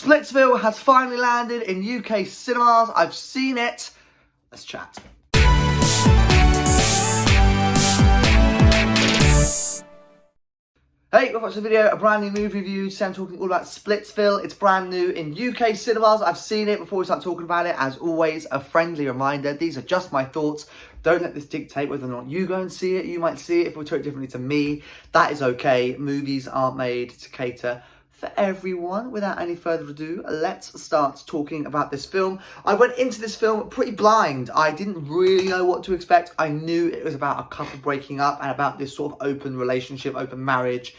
Splitsville has finally landed in UK cinemas. I've seen it. Let's chat. Hey, welcome to the video, a brand new movie review. Today I'm talking all about Splitsville. It's brand new in UK cinemas. I've seen it. Before we start talking about it, as always, a friendly reminder. These are just my thoughts. Don't let this dictate whether or not you go and see it. You might see it if we talk differently to me. That is okay. Movies aren't made to cater for everyone. Without any further ado, let's start talking about this film. I went into this film pretty blind. I didn't really know what to expect. I knew it was about a couple breaking up and about this sort of open relationship, open marriage.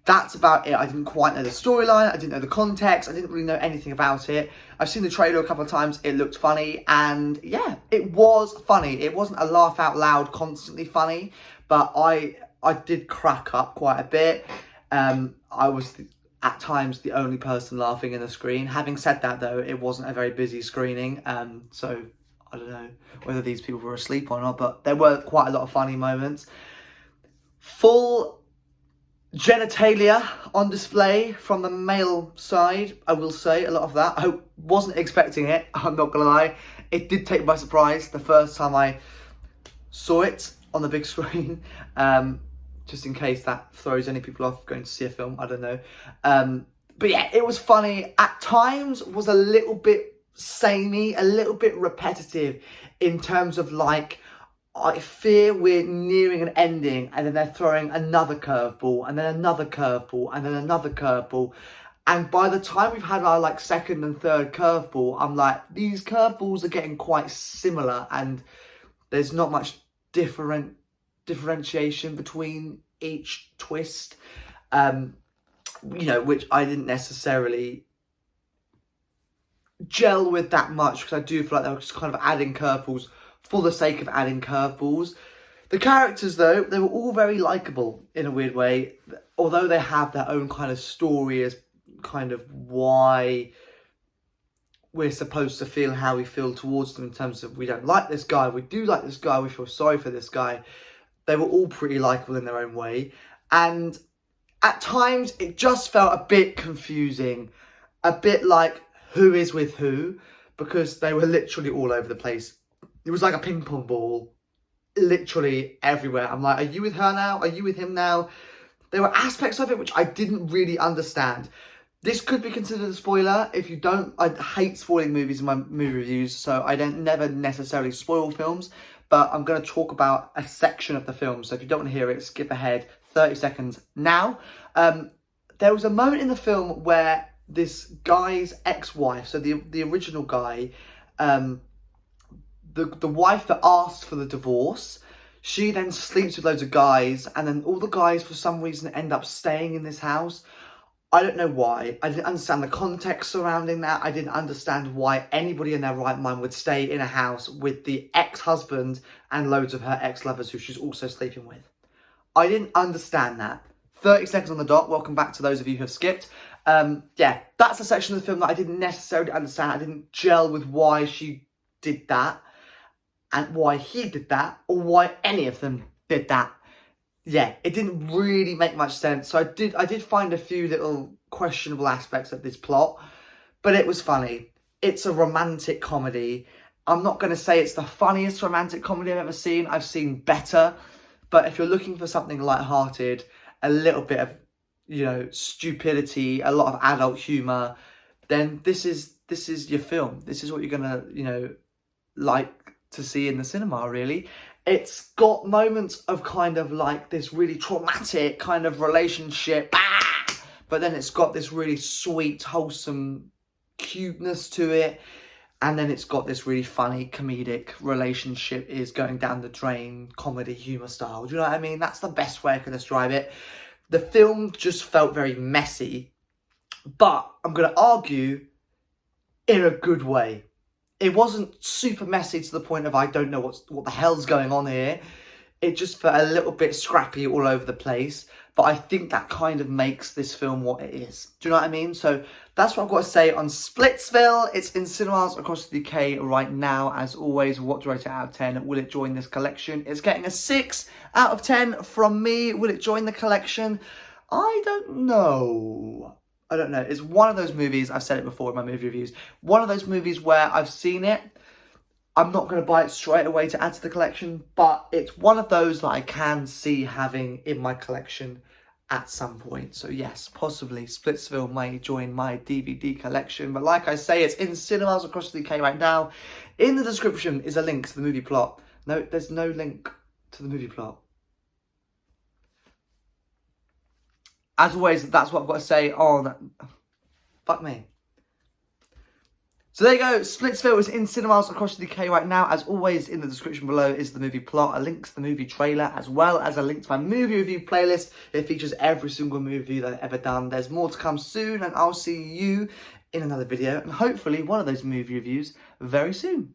That's about it. I didn't quite know the storyline. I didn't know the context. I didn't really know anything about it. I've seen the trailer a couple of times. It looked funny. And yeah, it was funny. It wasn't a laugh out loud, constantly funny. But I did crack up quite a bit. I was at times the only person laughing in the screen. Having said that, though, it wasn't a very busy screening. So I don't know whether these people were asleep or not. But there were quite a lot of funny moments. Full genitalia on display from the male side, I will say, a lot of that. I wasn't expecting it, I'm not gonna lie. It did take me by surprise the first time I saw it on the big screen. Just in case that throws any people off going to see a film, I don't know. But yeah, it was funny. At times was a little bit samey, a little bit repetitive in terms of like, I fear we're nearing an ending and then they're throwing another curveball and then another curveball and then another curveball. And by the time we've had our like second and third curveball, I'm like, these curveballs are getting quite similar and there's not much differentiation between each twist, you know, which I didn't necessarily gel with that much because I do feel like they were just kind of adding curveballs for the sake of adding curveballs. The characters, though, they were all very likeable in a weird way, although they have their own kind of story as kind of why we're supposed to feel how we feel towards them in terms of we don't like this guy, we do like this guy, we feel sorry for this guy. They were all pretty likeable in their own way. And at times, it just felt a bit confusing, a bit like who is with who, because they were literally all over the place. It was like a ping pong ball, literally everywhere. I'm like, are you with her now? Are you with him now? There were aspects of it which I didn't really understand. This could be considered a spoiler. If you don't, I hate spoiling movies in my movie reviews, so I don't never necessarily spoil films, but I'm going to talk about a section of the film. So if you don't want to hear it, skip ahead 30 seconds now. There was a moment in the film where this guy's ex-wife, so the original guy, the wife that asked for the divorce, she then sleeps with loads of guys, and then all the guys for some reason end up staying in this house. I don't know why. I didn't understand the context surrounding that. I didn't understand why anybody in their right mind would stay in a house with the ex-husband and loads of her ex-lovers who she's also sleeping with. I didn't understand that. 30 seconds on the dot. Welcome back to those of you who have skipped. Yeah, that's a section of the film that I didn't necessarily understand. I didn't gel with why she did that, and why he did that, or why any of them did that. Yeah, it didn't really make much sense. So I did find a few little questionable aspects of this plot, but it was funny. It's a romantic comedy. I'm not going to say it's the funniest romantic comedy I've ever seen. I've seen better. But if you're looking for something lighthearted, a little bit of, you know, stupidity, a lot of adult humour, then this is your film. This is what you're going to, you know, like to see in the cinema, really. It's got moments of kind of like this really traumatic kind of relationship, but then it's got this really sweet, wholesome cuteness to it, and then it's got this really funny comedic relationship is going down the drain comedy humour style. Do you know what I mean? That's the best way I can describe it. The film just felt very messy, but I'm going to argue in a good way. It wasn't super messy to the point of I don't know what the hell's going on here. It just felt a little bit scrappy all over the place. But I think that kind of makes this film what it is. Do you know what I mean? So that's what I've got to say on Splitsville. It's in cinemas across the UK right now. As always, what do I rate it out of 10? Will it join this collection? It's getting a 6 out of 10 from me. Will it join the collection? I don't know. I don't know. It's one of those movies, I've said it before in my movie reviews, one of those movies where I've seen it, I'm not going to buy it straight away to add to the collection, but it's one of those that I can see having in my collection at some point. So yes, possibly Splitsville may join my DVD collection. But like I say, it's in cinemas across the UK right now. In the description is a link to the movie plot. No, there's no link to the movie plot. As always, that's what I've got to say on... Fuck me. So there you go, Splitsville is in cinemas across the UK right now. As always, in the description below is the movie plot, a link to the movie trailer, as well as a link to my movie review playlist. It features every single movie that I've ever done. There's more to come soon, and I'll see you in another video, and hopefully one of those movie reviews very soon.